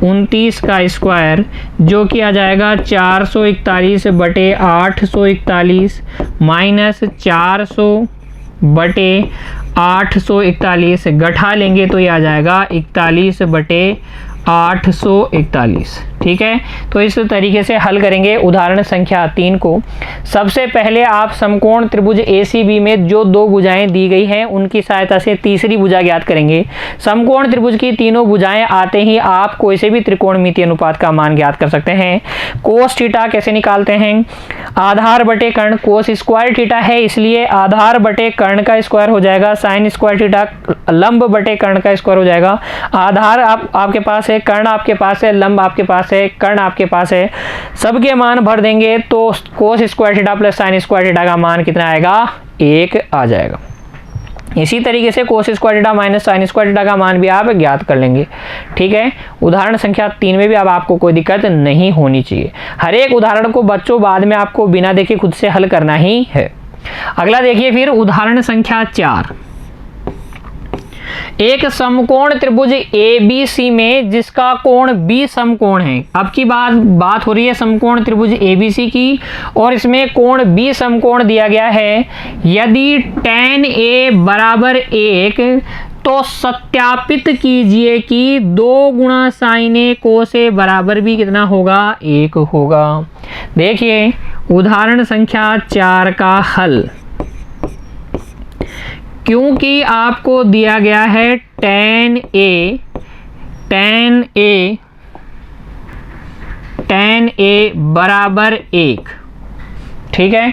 29 का स्क्वायर, जो कि आ जाएगा 441 बटे 841 माइनस 400 बटे 841, गठा लेंगे तो ये आ जाएगा 41 बटे 841। ठीक है, तो इस तरीके से हल करेंगे उदाहरण संख्या 3 को। सबसे पहले आप समकोण त्रिभुज ACB में जो दो भुजाएं दी गई हैं उनकी सहायता से तीसरी भुजा ज्ञात करेंगे। समकोण त्रिभुज की तीनों भुजाएं आते ही आप कोई से भी त्रिकोणमितीय अनुपात का मान ज्ञात कर सकते हैं। कोस थीटा कैसे निकालते हैं, आधार बटे कर्ण, कोस स्क्वायर थीटा है इसलिए आधार बटे कर्ण का स्क्वायर हो जाएगा, साइन स्क्वायर थीटा लंब बटे कर्ण का स्क्वायर हो जाएगा। आधार आपके पास है, कर्ण आपके पास है, लंब आपके पास है, कर्ण आपके पास है, सबके मान भर देंगे तो cos square theta plus sine square theta का मान कितना आएगा 1 आ जाएगा। इसी तरीके से cos square theta minus sine square theta का मान भी आप ज्ञात कर लेंगे। ठीक है, उदाहरण संख्या 3 में भी अब आपको कोई दिक्कत नहीं होनी चाहिए। हर एक उदाहरण को बच्चों बाद में आपको बिना देखे खुद से हल करना ही है। अगला देखिए फिर उदाहरण संख्या 4। एक समकोण त्रिभुज ABC में जिसका कोण B समकोण है। अब की बात हो रही है समकोण त्रिभुज ABC की और इसमें कोण B समकोण दिया गया है। यदि tan A बराबर 1 तो सत्यापित कीजिए कि 2 गुणा साइन A कोस A बराबर भी कितना होगा 1 होगा। देखिए उदाहरण संख्या 4 का हल। क्योंकि आपको दिया गया है tan A बराबर 1। ठीक है,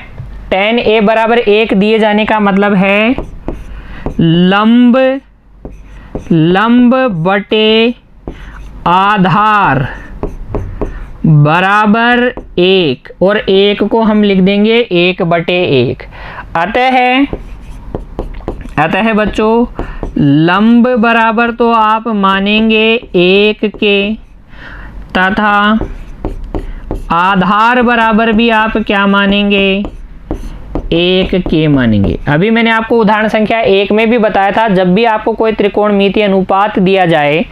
tan A बराबर 1 दिए जाने का मतलब है लंब बटे आधार बराबर 1 और 1 को हम लिख देंगे 1 बटे 1। अतः बच्चों लंब बराबर तो आप मानेंगे 1 के तथा आधार बराबर भी आप क्या मानेंगे 1 के मानेंगे। अभी मैंने आपको उदाहरण संख्या 1 में भी बताया था, जब भी आपको कोई त्रिकोणमितीय अनुपात दिया जाए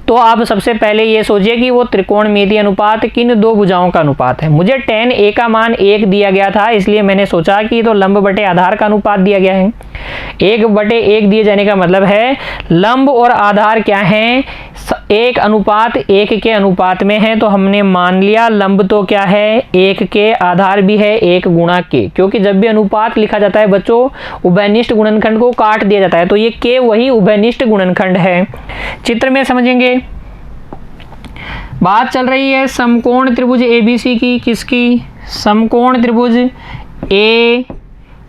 तो आप सबसे पहले ये सोचिए कि वो त्रिकोणमितीय अनुपात किन दो भुजाओं का अनुपात है। मुझे tan A का मान 1 दिया गया था इसलिए मैंने सोचा कि तो लंब बटे आधार का अनुपात दिया गया है। 1 बटे 1 दिए जाने का मतलब है लंब और आधार क्या है 1 अनुपात 1 के अनुपात में है, तो हमने मान लिया लंब तो क्या है 1 के, आधार भी है 1 गुणा के, क्योंकि जब भी अनुपात लिखा जाता है बच्चों उभयनिष्ठ गुणनखंड को काट दिया जाता है, तो ये के वही उभयनिष्ठ गुणनखंड है। चित्र में समझेंगे, बात चल रही है समकोण त्रिभुज ABC की, किसकी, समकोण त्रिभुज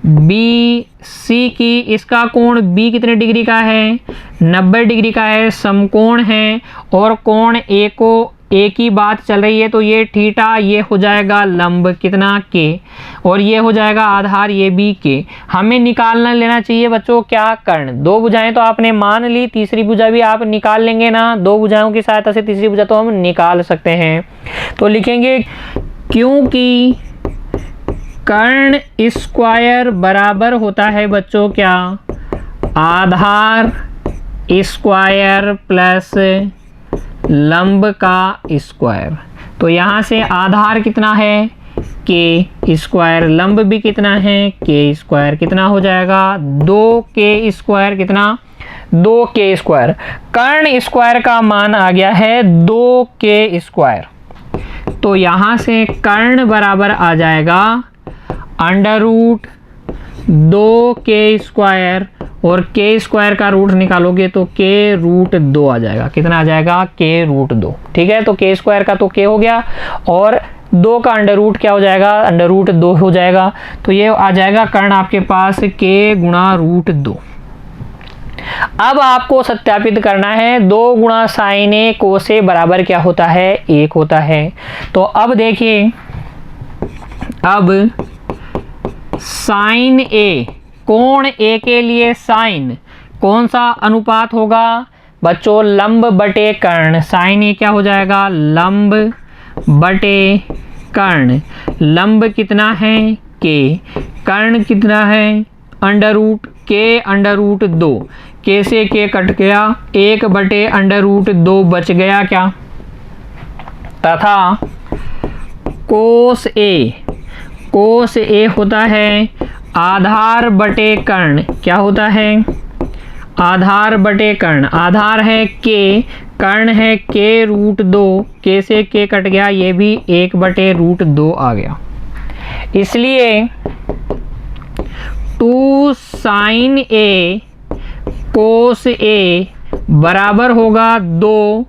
ABC की। इसका कोण B कितने डिग्री का है 90 डिग्री का है, समकोण है और कोण A को A की बात चल रही है तो ये थीटा, ये हो जाएगा लंब कितना K और ये हो जाएगा आधार ये भी K। हमें निकालना लेना चाहिए बच्चों क्या कर्ण। दो भुजाएं तो आपने मान ली, तीसरी भुजा भी आप निकाल लेंगे ना, दो भुजाओं की सहायता से तीसरी भुजा तो हम निकाल सकते हैं। तो लिखेंगे क्योंकि कर्ण स्क्वायर बराबर होता है बच्चों क्या आधार स्क्वायर प्लस लंब का स्क्वायर। तो यहाँ से आधार कितना है के स्क्वायर, लंब भी कितना है के स्क्वायर, कितना हो जाएगा 2k स्क्वायर, कितना 2k स्क्वायर। कर्ण स्क्वायर का मान आ गया है 2k स्क्वायर, तो यहाँ से कर्ण बराबर आ जाएगा अंडर रूट 2k स्क्वायर और k स्क्वायर का रूट निकालोगे तो k रूट 2 आ जाएगा। कितना आ जाएगा k रूट 2। ठीक है, तो k स्क्वायर का तो k हो गया और 2 का अंडर रूट क्या हो जाएगा अंडर रूट 2 हो जाएगा, तो ये आ जाएगा कर्ण आपके पास k गुणा रूट 2। अब आपको सत्यापित करना है 2 गुणा साइन ए कोस ए बराबर क्या होता है, 1 होता है। तो अब देखिए, अब साइन ए, कोण ए के लिए साइन कौन सा अनुपात होगा बच्चों, लंब बटे कर्ण। साइन ए क्या हो जाएगा, लंब बटे कर्ण। लंब कितना है के, कर्ण कितना है अंडर रूट के अंडर रूट 2, के से के कट गया, 1 बटे अंडर रूट 2 बच गया क्या, तथा कोस ए, कोस ए होता है आधार बटे कर्ण। क्या होता है, आधार बटे कर्ण। आधार है के, कर्ण है के रूट 2, के से के कट गया, ये भी 1 बटे रूट 2 आ गया। इसलिए 2 साइन ए कोस ए बराबर होगा 2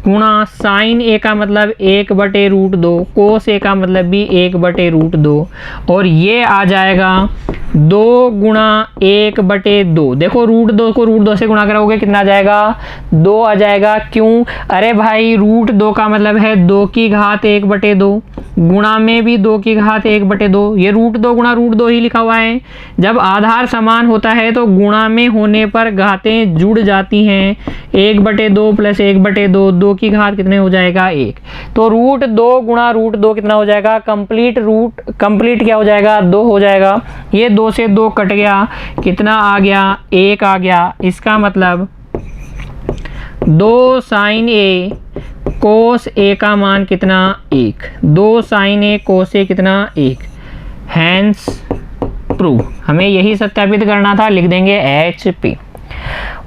गुणा साइन ए का मतलब 1 बटे रूट 2, कोस ए का मतलब भी 1 बटे रूट 2, और ये आ जाएगा 2 गुणा 1 बटे 2। देखो रूट 2 को रूट 2 से गुणा करोगे कितना आ जाएगा, 2 आ जाएगा। क्यों, अरे भाई रूट 2 का मतलब है 2 की घात 1 बटे 2, गुणा में भी 2 की घात 1 बटे 2, ये रूट 2 गुणा रूट 2 ही लिखा हुआ है। जब आधार समान होता है तो गुणा में होने पर घातें जुड़ जाती हैं, 1 बटे 2 प्लस 1 बटे 2, 2 की घात कितने हो जाएगा 1। तो रूट 2 गुणा रूट 2 कितना हो जाएगा, कंप्लीट क्या हो जाएगा, 2 हो जाएगा। ये 2 से 2 कट गया, कितना आ गया, 1 आ गया। इसका मतलब 2 साइन ए कोस ए का मान कितना, 1। 2 साइन ए कोस ए कितना, 1। Hence proved. हमें यही सत्यापित करना था, लिख देंगे HP।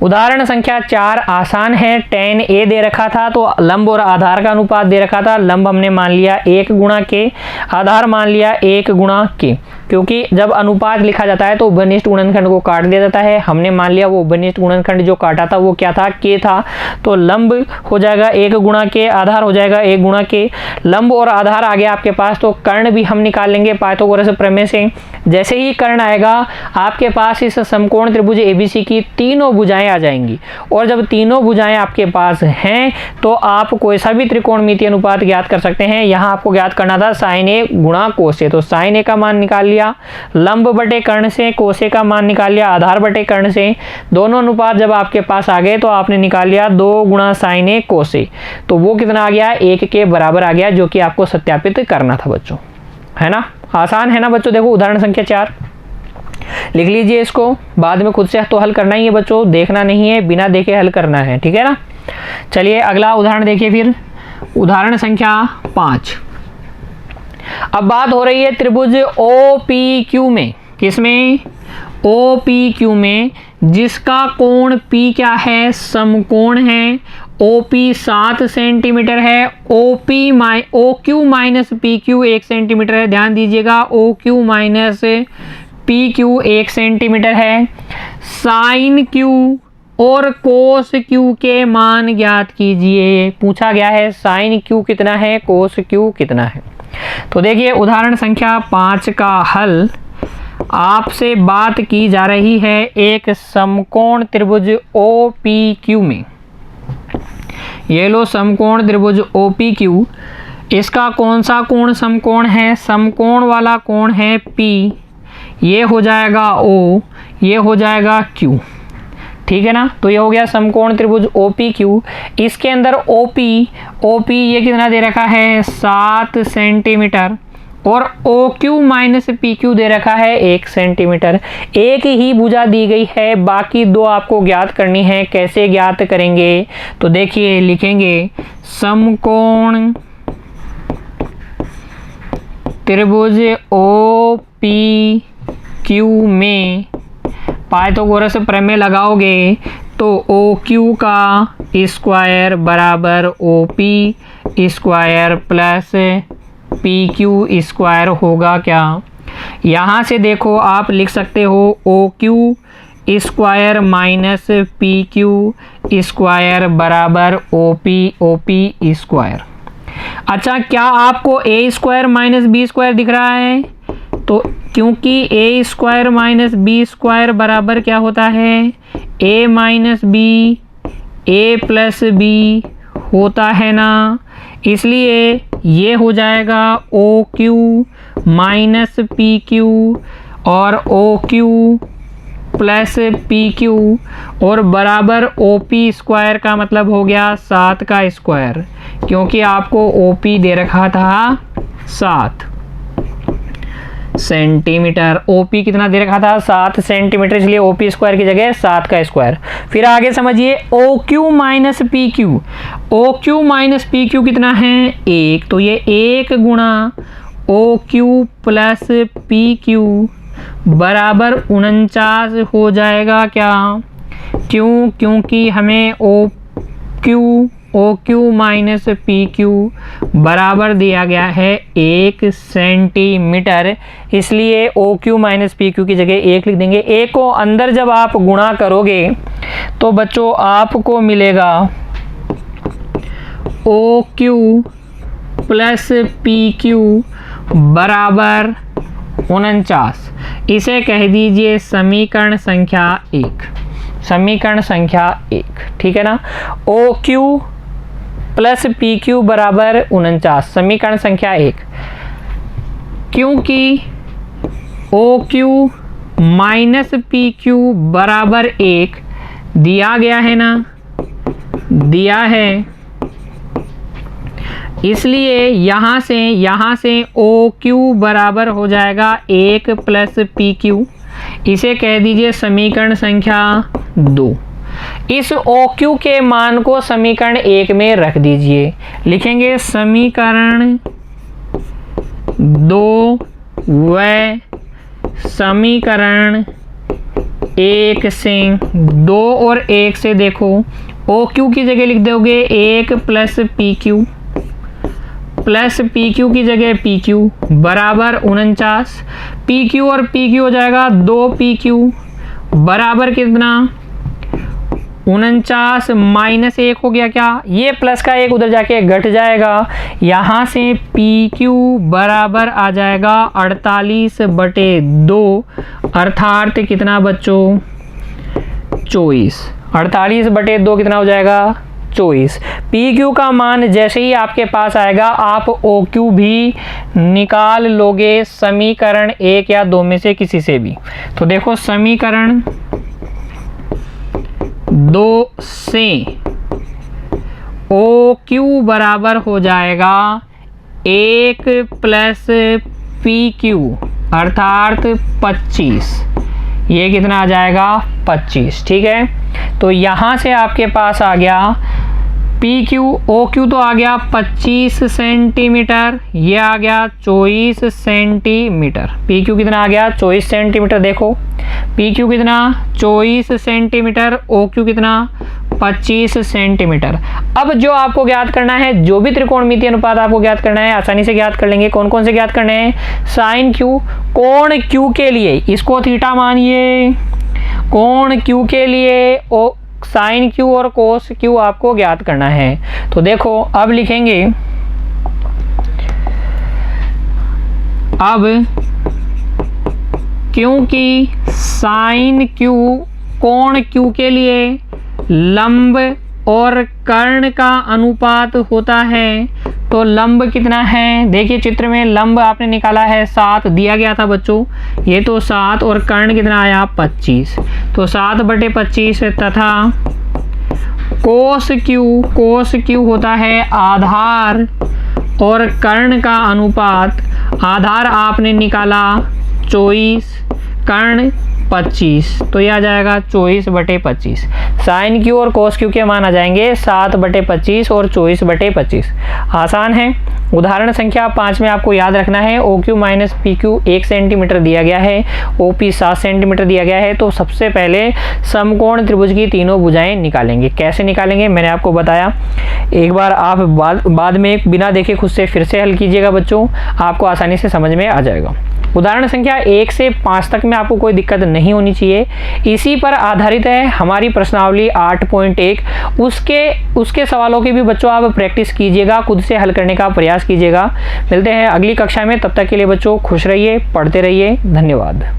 उदाहरण संख्या 4 आसान है। tan a दे रखा था तो लंब और आधार का अनुपात दे रखा था। लंब हमने मान लिया 1 गुणा के, आधार मान लिया 1 गुणा के, क्योंकि जब अनुपात लिखा जाता है तो उभयनिष्ठ गुणनखंड को काट दिया जाता है। हमने मान लिया वो उभयनिष्ठ गुणनखंड जो काटा था वो क्या था, के था। तो लंब हो जाएगा 1 गुणा के, आधार हो जाएगा 1 गुणा के। लंब और आधार आ गया आपके पास, तो कर्ण भी हम निकाल लेंगे पाइथागोरस प्रमेय से। जैसे ही कर्ण आएगा आपके पास इस समकोण त्रिभुज ABC की तीनों भुजाएं आ जाएंगी, और जब तीनों भुजाएं आपके पास हैं तो आप कोई सा भी त्रिकोणमितीय अनुपात ज्ञात कर सकते हैं। यहाँ आपको ज्ञात करना था साइन ए गुणा कोस ए, तो साइन ए का मान निकाल लिया, लंब बटे कर्ण से कोस ए का मान निकाल लिया आधार बटे कर्ण से। दोनों अनुपात जब आपके पास आ गए तो आपने निकाल लिया 2 गुणा साइन ए कोस ए, तो वो कितना आ गया, 1 के बराबर आ गया, जो कि आपको सत्यापित करना था बच्चों, है ना। आसान है ना बच्चों। देखो उदाहरण संख्या 4 लिख लीजिए, इसको बाद में खुद से तो हल करना ही है बच्चों, देखना नहीं है, बिना देखे हल करना है, ठीक है ना। चलिए अगला उदाहरण देखिए फिर, उदाहरण संख्या 5। अब बात हो रही है त्रिभुज OPQ में, किसमें, OPQ में, जिसका कोण P क्या है, समकोण है। OP 7 सेंटीमीटर है, OQ माइनस PQ 1 सेंटीमीटर है। ध्यान दीजिएगा, OQ माइनस PQ 1 सेंटीमीटर है। साइन Q और कोस Q के मान ज्ञात कीजिए। पूछा गया है साइन Q कितना है, कोस Q कितना है। तो देखिए उदाहरण संख्या 5 का हल, आपसे बात की जा रही है एक समकोण त्रिभुज OPQ में। ये लो समकोण त्रिभुज OPQ, इसका कौन सा कोण समकोण है, समकोण वाला कोण है P, ये हो जाएगा O, ये हो जाएगा Q, ठीक है ना। तो ये हो गया समकोण त्रिभुज OPQ। इसके अंदर OP ये कितना दे रखा है, 7 सेंटीमीटर, और OQ माइनस PQ दे रखा है 1 सेंटीमीटर। एक ही भुजा दी गई है, बाकी 2 आपको ज्ञात करनी है। कैसे ज्ञात करेंगे, तो देखिए लिखेंगे समकोण त्रिभुज OPQ में पाइथागोरस प्रमेय लगाओगे तो OQ का स्क्वायर बराबर OP square plus PQ square होगा क्या। यहाँ से देखो आप लिख सकते हो OQ square minus PQ square बराबर OP स्क्वायर। अच्छा, क्या आपको A square minus B square दिख रहा है, तो क्योंकि A square minus B square बराबर क्या होता है, A minus B, A plus B होता है ना, इसलिए ये हो जाएगा O Q minus P Q और O Q plus P Q और बराबर ओ पी स्क्वायर का मतलब हो गया 7 का स्क्वायर, क्योंकि आपको ओ पी दे रखा था 7 सेंटीमीटर। ओ पी कितना दे रखा था, 7 सेंटीमीटर, इसलिए ओ पी स्क्वायर की जगह 7 का स्क्वायर। फिर आगे समझिए O Q minus P Q, O Q minus P Q कितना है 1, तो ये 1 गुणा O Q plus P Q बराबर 49 हो जाएगा क्या, क्यों, क्योंकि हमें O Q minus P Q बराबर दिया गया है 1 सेंटीमीटर, इसलिए O Q minus P Q की जगह 1 लिख देंगे। 1 को अंदर जब आप गुणा करोगे तो बच्चों आपको मिलेगा O Q plus P Q बराबर 49। इसे कह दीजिए समीकरण संख्या 1, समीकरण संख्या 1, ठीक है ना। O Q plus P Q बराबर 49, समीकरण संख्या 1। क्योंकि O Q minus P Q बराबर 1 दिया गया है ना, दिया है, इसलिए यहाँ से ओ क्यू बराबर हो जाएगा 1 प्लस पी क्यू, इसे कह दीजिए समीकरण संख्या 2। इस ओ क्यू के मान को समीकरण 1 में रख दीजिए, लिखेंगे समीकरण 2 व समीकरण 1 से 2 और 1 से देखो ओ क्यू की जगह लिख दोगे 1 plus P Q, plus P Q की जगह पी क्यू बराबर 49, पी क्यू और पी क्यू हो जाएगा 2 पी क्यू बराबर कितना 49 माइनस 1 हो गया क्या, ये प्लस का 1 उधर जाके घट जाएगा, यहाँ से पी क्यू बराबर आ जाएगा 48/2, अर्थात कितना बच्चों 24, 48/2 कितना हो जाएगा 24। पी क्यू का मान जैसे ही आपके पास आएगा आप ओ क्यू भी निकाल लोगे समीकरण 1 या 2 में से किसी से भी। तो देखो समीकरण 2 से ओ क्यू बराबर हो जाएगा 1 प्लस पी क्यू अर्थात 25, ये कितना आ जाएगा 25, ठीक है। तो यहाँ से आपके पास आ गया पी क्यू, ओ क्यू तो आ गया 25 सेंटीमीटर, ये आ गया 24 सेंटीमीटर, पी क्यू कितना आ गया 24 सेंटीमीटर, देखो पी क्यू कितना 24 सेंटीमीटर, ओ क्यू कितना 25 सेंटीमीटर। अब जो आपको ज्ञात करना है, जो भी त्रिकोणमितीय अनुपात आपको ज्ञात करना है आसानी से ज्ञात कर लेंगे। कौन कौन से ज्ञात करने हैं, साइन क्यू, कोण क्यू के लिए इसको थीटा मानिए, कोण क्यू के लिए ओ साइन क्यू और कोस क्यू आपको ज्ञात करना है। तो देखो अब लिखेंगे, अब क्योंकि साइन क्यू कोण क्यू के लिए लंब और कर्ण का अनुपात होता है, तो लंब कितना है, देखिए चित्र में लंब आपने निकाला है 7 दिया गया था बच्चों, ये तो 7 और कर्ण कितना आया 25, तो 7/25 तथा कोस क्यू होता है आधार और कर्ण का अनुपात, आधार आपने निकाला 24, कर्ण 25, तो यह आ जाएगा 24/25। साइन क्यू और कोस क्यू के मान आ जाएंगे 7/25 और 24/25। आसान है। उदाहरण संख्या 5 में आपको याद रखना है O Q minus P Q 1 centimetre दिया गया है, ओ पी 7 सेंटीमीटर दिया गया है। तो सबसे पहले समकोण त्रिभुज की तीनों भुजाएं निकालेंगे। कैसे निकालेंगे मैंने आपको बताया, एक बार आप बाद में बिना देखे खुद से फिर से हल कीजिएगा बच्चों, आपको आसानी से समझ में आ जाएगा। उदाहरण संख्या 1 से 5 तक में आपको कोई दिक्कत नहीं होनी चाहिए। इसी पर आधारित है हमारी प्रश्नावली 8.1। उसके सवालों की भी बच्चों आप प्रैक्टिस कीजिएगा, खुद से हल करने का प्रयास कीजिएगा। मिलते हैं अगली कक्षा में, तब तक के लिए बच्चों खुश रहिए, पढ़ते रहिए। धन्यवाद।